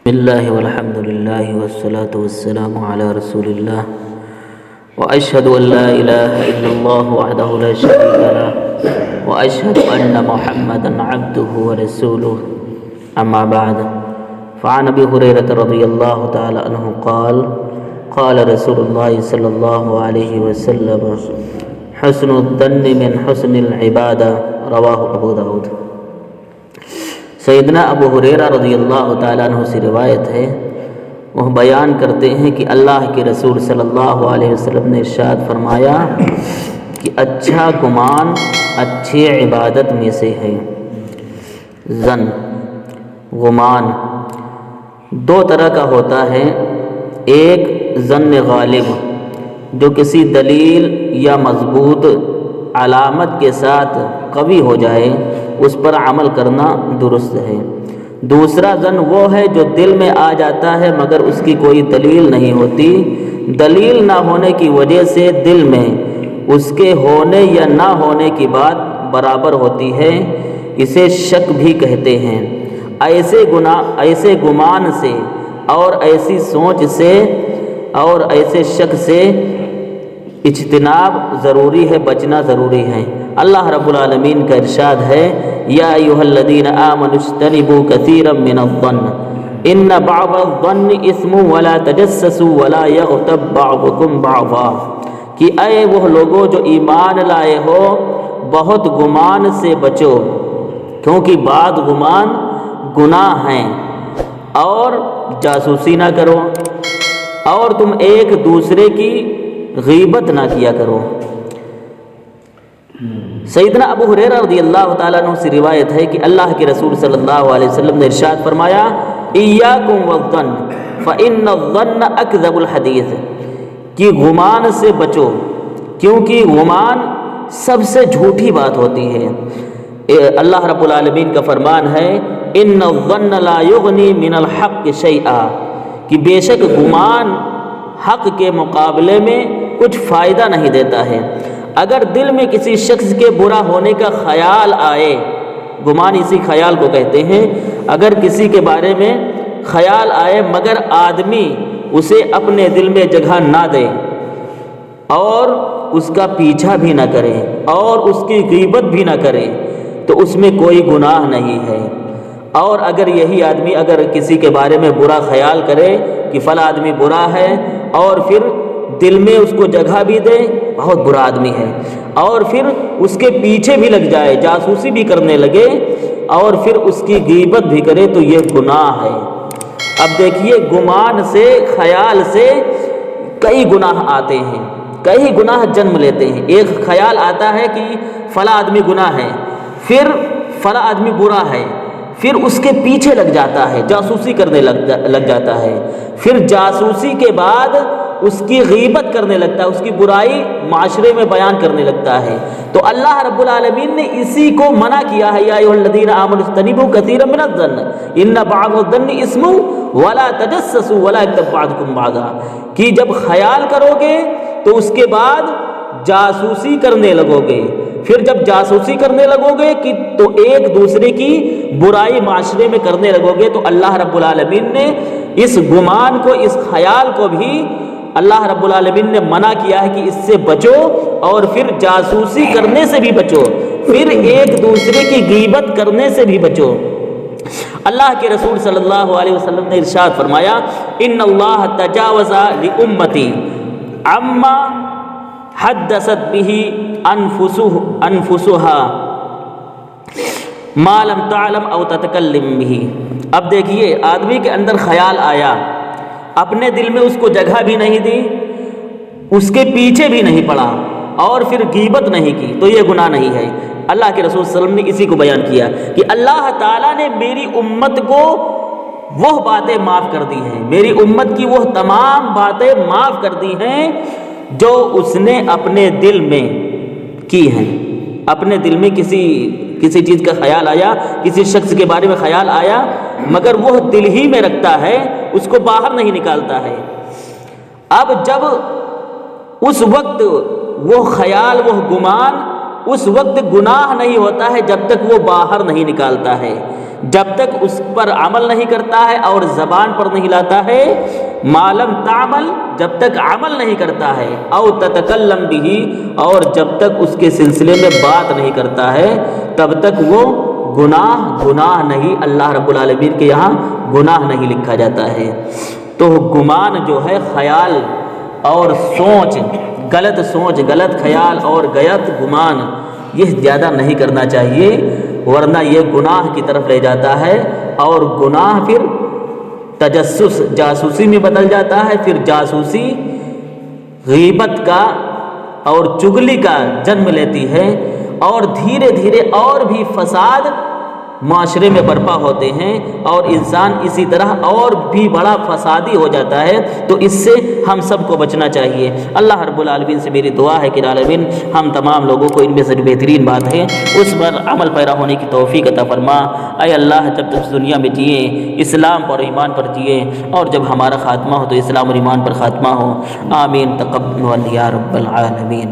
بسم اللہ والحمد للہ والصلاة والسلام علی رسول اللہ واشہد ان لا الہ الا اللہ وحدہ لا شریک لہ واشہد ان محمدا عبدہ ورسولہ اما بعد فعن ابی ہریرہ رضی اللہ تعالی عنہ قال قال رسول اللہ صلی اللہ علیہ وسلم حسن الظن من حسن العبادہ رواہ ابو داود۔ سیدنا ابو ہریرہ رضی اللہ تعالیٰ عنہ سے روایت ہے، وہ بیان کرتے ہیں کہ اللہ کے رسول صلی اللہ علیہ وسلم نے ارشاد فرمایا کہ اچھا گمان اچھی عبادت میں سے ہے۔ ظن گمان دو طرح کا ہوتا ہے، ایک ظن غالب جو کسی دلیل یا مضبوط علامت کے ساتھ قوی ہو جائے، اس پر عمل کرنا درست ہے۔ دوسرا ظن وہ ہے جو دل میں آ جاتا ہے مگر اس کی کوئی دلیل نہیں ہوتی، دلیل نہ ہونے کی وجہ سے دل میں اس کے ہونے یا نہ ہونے کی بات برابر ہوتی ہے، اسے شک بھی کہتے ہیں۔ ایسے گمان سے اور ایسی سوچ سے اور ایسے شک سے اجتناب ضروری ہے، بچنا ضروری ہے۔ اللہ رب العالمین کا ارشاد ہے، یا ایھا الذین آمنوا اجتنبوا کثیرا من الظن ان بعض الظن اثم ولا تجسسوا ولا یغتب بعضکم بعضا، کہ اے وہ لوگوں جو ایمان لائے ہو بہت گمان سے بچو، کیونکہ بعض گمان گناہ ہیں، اور جاسوسی نہ کرو، اور تم ایک دوسرے کی غیبت نہ کیا کرو۔ سیدنا ابو ہریرہ رضی اللہ تعالیٰ عنہ سے روایت ہے کہ اللہ کے رسول صلی اللہ علیہ وسلم نے ارشاد فرمایا، ایاکم والظن فإن الظن اکذب الحدیث، کہ گمان سے بچو کیونکہ گمان سب سے جھوٹی بات ہوتی ہے۔ اللہ رب العالمین کا فرمان ہے، ان الظن لا یغنی من الحق شیئا، کہ بے شک گمان حق کے مقابلے میں کچھ فائدہ نہیں دیتا ہے۔ اگر دل میں کسی شخص کے برا ہونے کا خیال آئے، گمان اسی خیال کو کہتے ہیں، اگر کسی کے بارے میں خیال آئے مگر آدمی اسے اپنے دل میں جگہ نہ دے اور اس کا پیچھا بھی نہ کرے اور اس کی غیبت بھی نہ کرے تو اس میں کوئی گناہ نہیں ہے۔ اور اگر یہی آدمی اگر کسی کے بارے میں برا خیال کرے کہ فلاں آدمی برا ہے اور پھر دل میں اس کو جگہ بھی دے، بہت برا آدمی ہے، اور پھر اس کے پیچھے بھی لگ جائے، جاسوسی بھی کرنے لگے اور پھر اس کی غیبت بھی کرے تو یہ گناہ ہے۔ اب دیکھیے، گمان سے، خیال سے کئی گناہ آتے ہیں، کئی گناہ جنم لیتے ہیں۔ ایک خیال آتا ہے کہ فلاں آدمی گناہ ہے، پھر فلاں آدمی برا ہے، پھر اس کے پیچھے لگ جاتا ہے، جاسوسی کرنے لگ جاتا ہے، پھر جاسوسی کے بعد اس کی غیبت کرنے لگتا ہے، اس کی برائی معاشرے میں بیان کرنے لگتا ہے۔ تو اللہ رب العالمین نے اسی کو منع کیا ہے، یا ایھا الذین آمنوا اجتنبوا کثیرا من الظن ان بعض الظن اثم ولا تجسسوا ولا یغتب بعضکم بعضا، کہ جب خیال کرو گے تو اس کے بعد جاسوسی کرنے لگو گے، پھر جب جاسوسی کرنے لگو گے کہ تو ایک دوسرے کی برائی معاشرے میں کرنے لگو گے، تو اللہ رب العالمین نے اس گمان کو، اس خیال کو بھی اللہ رب العالمین نے منع کیا ہے کہ اس سے بچو، اور پھر جاسوسی کرنے سے بھی بچو، پھر ایک دوسرے کی غیبت کرنے سے بھی بچو۔ اللہ کے رسول صلی اللہ علیہ وسلم نے ارشاد فرمایا، ان اللہ تجاوز لامتی عما حدثت به انفسها ما لم تعلم او تتکلم به۔ اب دیکھیے، آدمی کے اندر خیال آیا، اپنے دل میں اس کو جگہ بھی نہیں دی، اس کے پیچھے بھی نہیں پڑا اور پھر غیبت نہیں کی تو یہ گناہ نہیں ہے۔ اللہ کے رسول صلی اللہ علیہ وسلم نے اسی کو بیان کیا کہ اللہ تعالیٰ نے میری امت کو وہ باتیں معاف کر دی ہیں، میری امت کی وہ تمام باتیں معاف کر دی ہیں جو اس نے اپنے دل میں کی ہیں۔ اپنے دل میں کسی چیز کا خیال آیا، کسی شخص کے بارے میں خیال آیا مگر وہ دل ہی میں رکھتا ہے، اس کو باہر نہیں نکالتا ہے۔ اب جب اس وقت وہ خیال، وہ گمان اس وقت گناہ نہیں ہوتا ہے جب تک وہ باہر نہیں نکالتا ہے۔ جب تک اس پر عمل نہیں کرتا ہے اور زبان پر نہیں لاتا ہے، معلم تعمل، جب تک عمل نہیں کرتا ہے، او تتکلم بھی، اور جب تک اس کے سلسلے میں بات نہیں کرتا ہے، تب تک وہ گناہ نہیں، اللہ رب العالمین کے یہاں گناہ نہیں لکھا جاتا ہے۔ تو گمان جو ہے خیال اور سوچ، غلط خیال اور غلط گمان، یہ زیادہ نہیں کرنا چاہیے، ورنہ یہ گناہ کی طرف لے جاتا ہے، اور گناہ پھر تجسس، جاسوسی میں بدل جاتا ہے، پھر جاسوسی غیبت کا اور چغلی کا جنم لیتی ہے، اور دھیرے دھیرے اور بھی فساد معاشرے میں برپا ہوتے ہیں، اور انسان اسی طرح اور بھی بڑا فسادی ہو جاتا ہے۔ تو اس سے ہم سب کو بچنا چاہیے۔ اللہ رب العالمین سے میری دعا ہے کہ العالمین ہم تمام لوگوں کو ان میں سے بہترین بات ہے اس پر عمل پیرا ہونے کی توفیق عطا فرما۔ اے اللہ، جب تک دنیا میں جیے اسلام پر ایمان پر جیے، اور جب ہمارا خاتمہ ہو تو اسلام اور ایمان پر خاتمہ ہو۔ آمین، تقبل یا رب العالمین۔